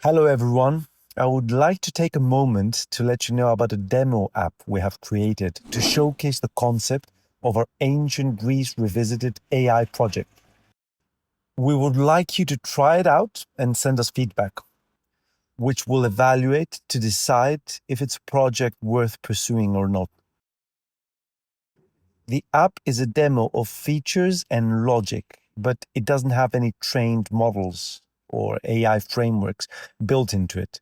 Hello everyone. I would like to take a moment to let you know about a demo app we have created to showcase the concept of our ancient Greece revisited AI project. We would like you to try it out and send us feedback, which we'll evaluate to decide if it's a project worth pursuing or not. The app is a demo of features and logic, but it doesn't have any trained models or AI frameworks built into it.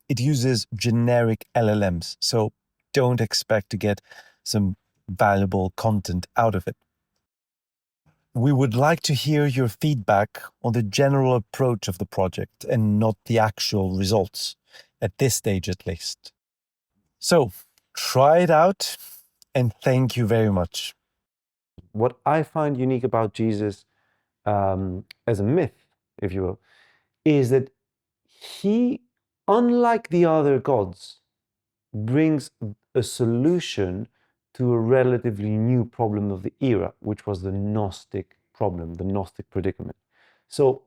It uses generic LLMs, so don't expect to get some valuable content out of it. We would like to hear your feedback on the general approach of the project and not the actual results, at this stage at least. So, try it out, and thank you very much. What I find unique about Jesus as a myth, if you will, is that he, unlike the other gods, brings a solution to a relatively new problem of the era, which was the Gnostic problem, the Gnostic predicament. So,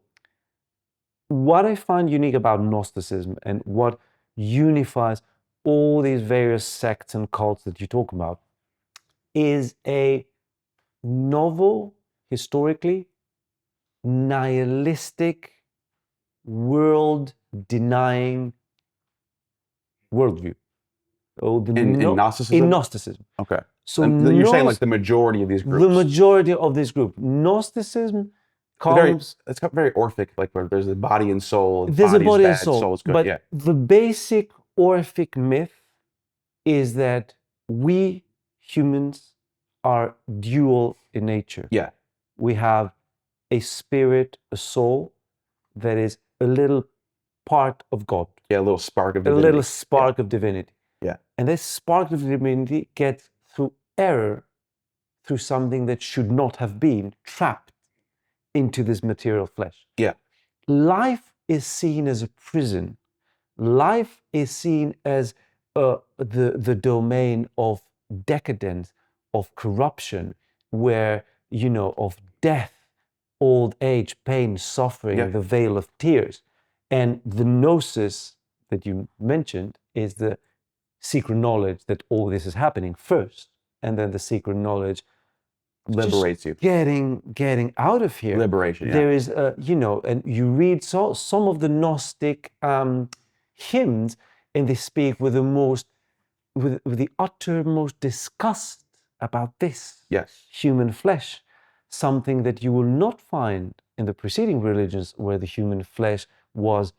what I find unique about Gnosticism and what unifies all these various sects and cults that you talk about is a novel, historically, nihilistic, world-denying worldview. In Gnosticism? In Gnosticism. Okay. So you're saying like the majority of these groups. The majority of this group. Gnosticism comes... It's got very Orphic, like where there's a body and soul. There's a body and bad, soul. soul's good. But yeah. the basic Orphic myth is that we humans are dual in nature. Yeah. We have a spirit, a soul that is a little part of God. Yeah, a little spark of divinity. A little spark of divinity. Yeah. And this spark of divinity gets through error, through something that should not have been trapped into this material flesh. Yeah. Life is seen as a prison. Life is seen as the domain of decadence, of corruption, where, of death, old age, pain, suffering, the veil of tears. And the gnosis that you mentioned is the secret knowledge that all this is happening first, and then the secret knowledge liberates you. Getting out of here. Liberation. Yeah. There is, and you read some of the Gnostic hymns, and they speak with the uttermost disgust about this human flesh, something that you will not find in the preceding religions, where the human flesh was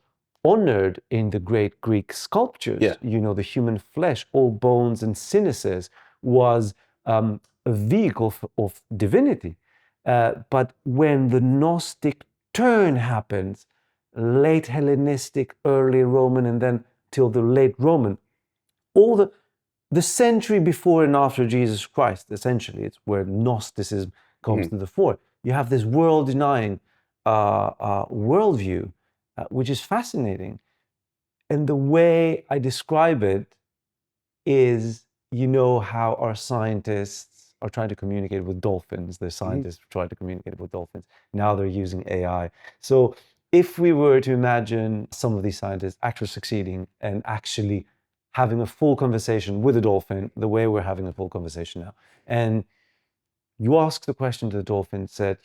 honored in the great Greek sculptures. Yeah. The human flesh, all bones and synesis, was a vehicle of divinity. But when the Gnostic turn happens, late Hellenistic, early Roman, and then till the late Roman, all the century before and after Jesus Christ, essentially, it's where Gnosticism comes to the fore. You have this world-denying worldview, which is fascinating. And the way I describe it is, how our scientists are trying to communicate with dolphins. The scientists try to communicate with dolphins. Now they're using AI. So if we were to imagine some of these scientists actually succeeding and actually having a full conversation with a dolphin, the way we're having a full conversation now, and you ask the question to the dolphin, said,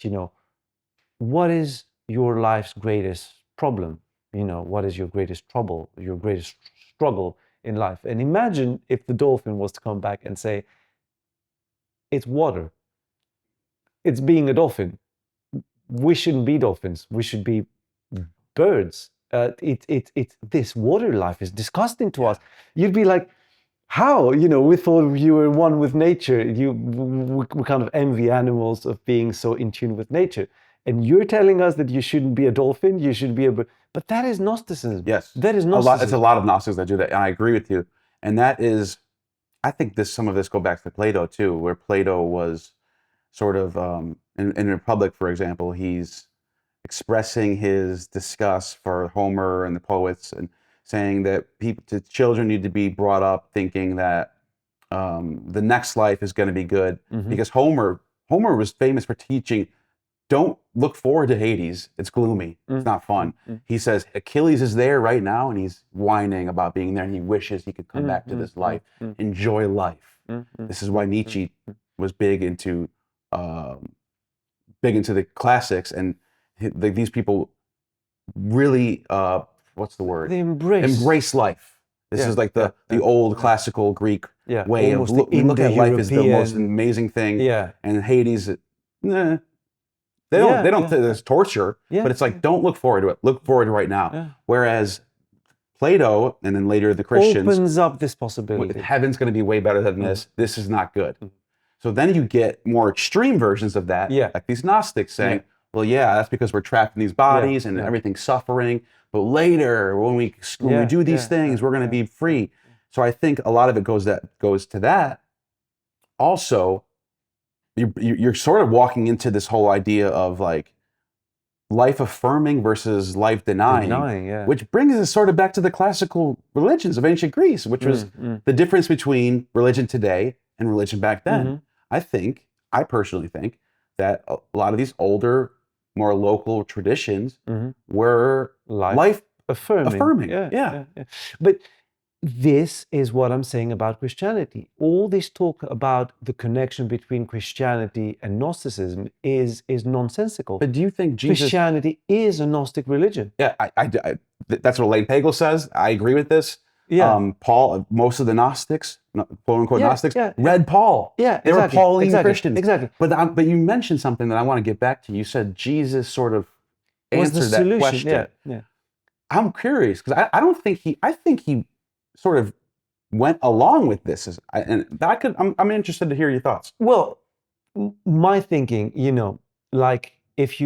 what is your life's greatest problem? What is your greatest trouble, your greatest struggle in life? And imagine if the dolphin was to come back and say, it's water. It's being a dolphin. We shouldn't be dolphins. We should be birds. This water life is disgusting to us. You'd be like, how? We thought you were one with nature. We kind of envy animals of being so in tune with nature. And you're telling us that you shouldn't be a dolphin, you should be a bird. But that is Gnosticism. Yes. That is Gnosticism. It's a lot of Gnostics that do that, and I agree with you. And that is, I think some of this go back to Plato too, where Plato was sort of, in Republic, for example, he's expressing his disgust for Homer and the poets, and saying that children need to be brought up thinking that the next life is going to be good, because Homer was famous for teaching don't look forward to Hades. It's gloomy. It's not fun. He says Achilles is there right now, and he's whining about being there, and he wishes he could come back to this life, enjoy life. This is why Nietzsche was big into the classics, and these people really what's the word? They embrace life. This is like the old classical Greek way of look at life as the most amazing thing. Yeah. And Hades, nah. They don't. There's torture, but it's like, don't look forward to it. Look forward to right now. Yeah. Whereas Plato, and then later the Christians, opens up this possibility. Heaven's going to be way better than this. This is not good. So then you get more extreme versions of that, like these Gnostics saying, well, yeah, that's because we're trapped in these bodies and everything's suffering. But later, when we do these things, we're going to be free. So I think a lot of it goes to that. Also, you're sort of walking into this whole idea of like life affirming versus life denying, which brings us sort of back to the classical religions of ancient Greece, which was the difference between religion today and religion back then. I personally think that a lot of these older, more local traditions were life affirming. Yeah. But this is what I'm saying about Christianity. All this talk about the connection between Christianity and Gnosticism is nonsensical. But do you think Christianity is a Gnostic religion? Yeah, that's what Leighton Pagel says. I agree with this. Yeah. Paul, most of the Gnostics, quote unquote Gnostics, read Paul. Yeah, they were Pauline Christians. Exactly. But you mentioned something that I want to get back to. You said Jesus sort of answered that question. Yeah. I'm curious because I think he sort of went along with this. I'm interested to hear your thoughts. Well, my thinking, like if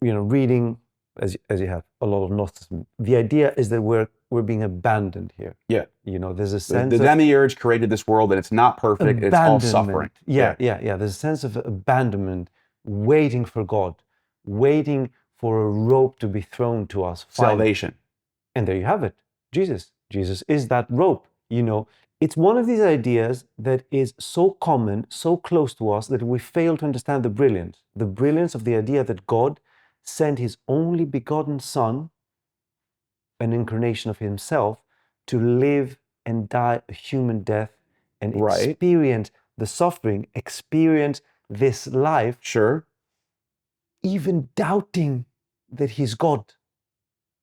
reading as you have a lot of Gnosticism, the idea is that we're being abandoned here. Yeah. There's a sense the demiurge created this world and it's not perfect. It's all suffering. Yeah. There's a sense of abandonment, waiting for God, waiting for a rope to be thrown to us. Salvation. And there you have it. Jesus is that rope. It's one of these ideas that is so common, so close to us, that we fail to understand the brilliance of the idea that God sent his only begotten Son, an incarnation of himself, to live and die a human death and experience the suffering, experience this life. Sure. Even doubting that he's God.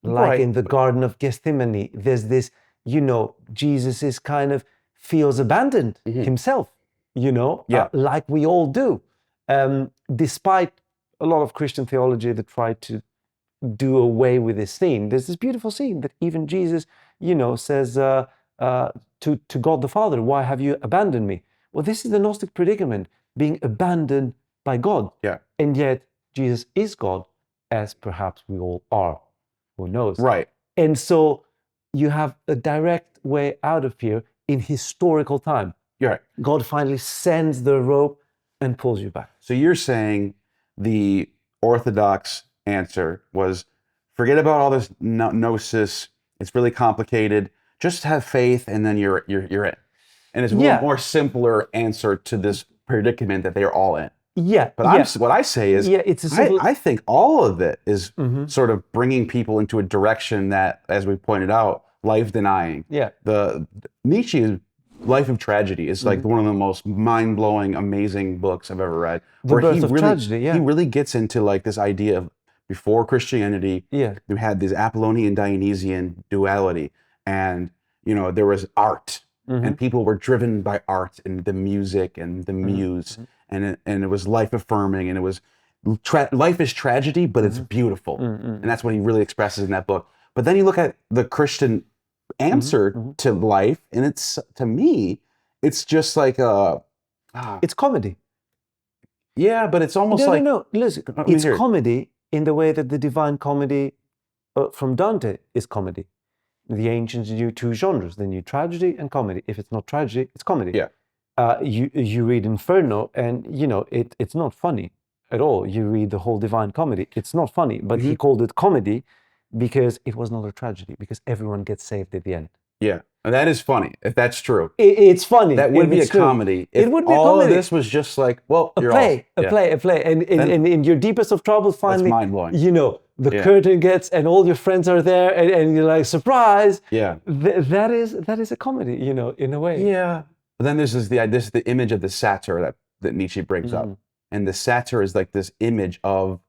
Like in the Garden of Gethsemane, there's this, Jesus feels abandoned himself, like we all do. Despite a lot of Christian theology that tried to do away with this scene, there's this beautiful scene that even Jesus, says to God the Father, why have you abandoned me? Well, this is the Gnostic predicament, being abandoned by God. Yeah. And yet Jesus is God, as perhaps we all are. Who knows? Right. And so you have a direct way out of here in historical time. You're right. God finally sends the rope and pulls you back. So you're saying the orthodox answer was, forget about all this gnosis. It's really complicated. Just have faith, and then you're in. And it's a little more simpler answer to this predicament that they're all in. Yeah. But what I say is, I think all of it is sort of bringing people into a direction that, as we pointed out, life denying. Yeah. The Nietzsche's Life of Tragedy is like one of the most mind blowing, amazing books I've ever read. The Birth of Tragedy. He really gets into like this idea of before Christianity, you had this Apollonian Dionysian duality, and there was art, and people were driven by art and the music and the muse. And it was life affirming, and it was life is tragedy, but it's beautiful, and that's what he really expresses in that book. But then you look at the Christian answer to life, and to me, it's just like it's comedy. Yeah, but it's almost no. Listen, it's comedy in the way that the Divine Comedy from Dante is comedy. The ancients knew two genres: they knew tragedy and comedy. If it's not tragedy, it's comedy. Yeah. You read Inferno, and it's not funny at all. You read the whole Divine Comedy, it's not funny, but he called it comedy because it was not a tragedy, because everyone gets saved at the end. Yeah, and that is funny if that's true. It's funny. That would if be a it's true. comedy. If It would be a all of comedy. this was just like, well, A you're play, all, a play, and in your deepest of troubles, finally, mind-blowing. you know, the Yeah. curtain gets, and all your friends are there, and you're like, surprise. Yeah. That is a comedy, you know, in a way. Yeah. But then this is the image of the satyr that Nietzsche brings up, and the satyr is like this image of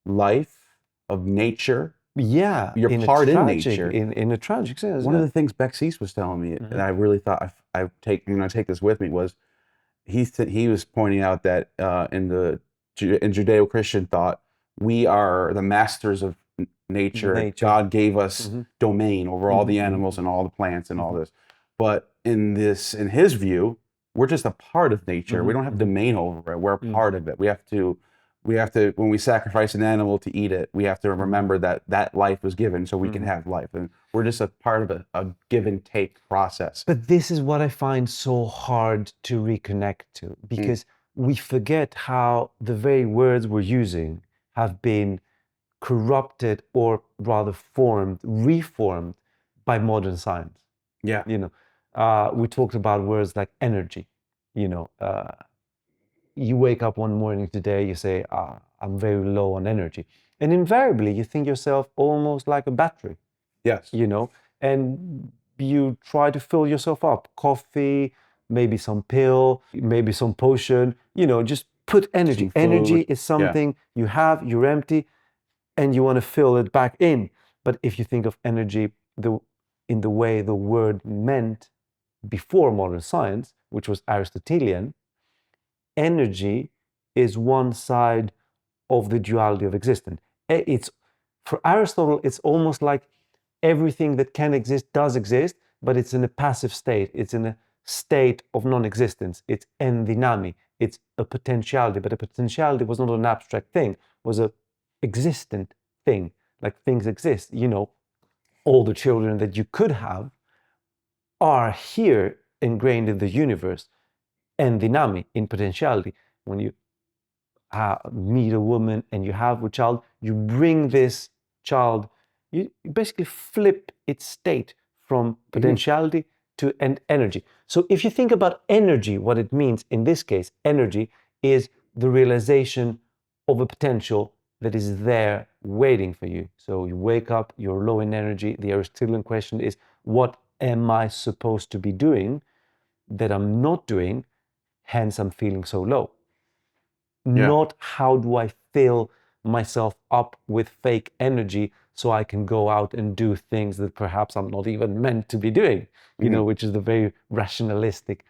life, of nature. Yeah, Your in part a in tragic, nature. in a tragic sense. One of the things Bexis was telling me, and I really thought I'm gonna take this with me, was he was pointing out that in Judeo-Christian thought, we are the masters of nature. God gave us domain over all the animals and all the plants and all this. But in his view, we're just a part of nature. We don't have domain over it. We're a part of it. We have to, when we sacrifice an animal to eat it, we have to remember that life was given so we can have life. And we're just a part of a give and take process. But this is what I find so hard to reconnect to, because we forget how the very words we're using have been corrupted, or rather reformed by modern science. Yeah. You know, we talked about words like energy. You know, you wake up one morning today, you say, I'm very low on energy. And invariably, you think yourself almost like a battery. Yes. You know, and you try to fill yourself up. Coffee, maybe some pill, maybe some potion, you know, just put energy. Energy is something you have, you're empty, and you want to fill it back in. But if you think of energy in the way the word meant before modern science, which was Aristotelian, energy is one side of the duality of existence. It's, for Aristotle, it's almost like everything that can exist does exist, but it's in a passive state. It's in a state of non-existence. It's endynami. It's a potentiality, but a potentiality was not an abstract thing, was a existent thing. Like things exist, you know, all the children that you could have are here ingrained in the universe, endynami, in potentiality. When you meet a woman and you have a child, you bring this child, you basically flip its state from potentiality to energy. So if you think about energy, what it means in this case, energy is the realization of a potential that is there waiting for you. So you wake up, you're low in energy. The Aristotelian question is, what am I supposed to be doing that I'm not doing? Hence, I'm feeling so low. Not how do I fill myself up with fake energy so I can go out and do things that perhaps I'm not even meant to be doing, you know, which is the very rationalistic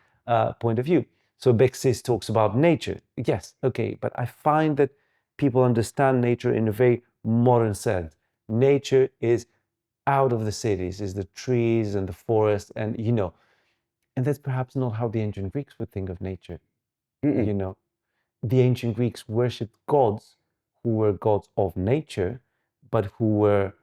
point of view. So Bexis talks about nature. Yes, okay, but I find that people understand nature in a very modern sense. Nature is out of the cities, is the trees and the forest, and, you know, and that's perhaps not how the ancient Greeks would think of nature, you know. The ancient Greeks worshipped gods who were gods of nature, but who were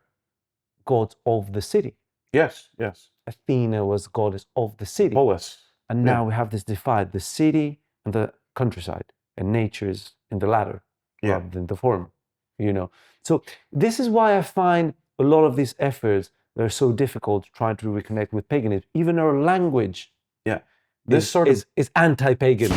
gods of the city. Yes, yes. Athena was goddess of the city. Polis. And now we have this divide, the city and the countryside, and nature is in the latter rather than the former, you know. So this is why I find a lot of these efforts, they're so difficult trying to reconnect with paganism. Even our language is anti-pagan.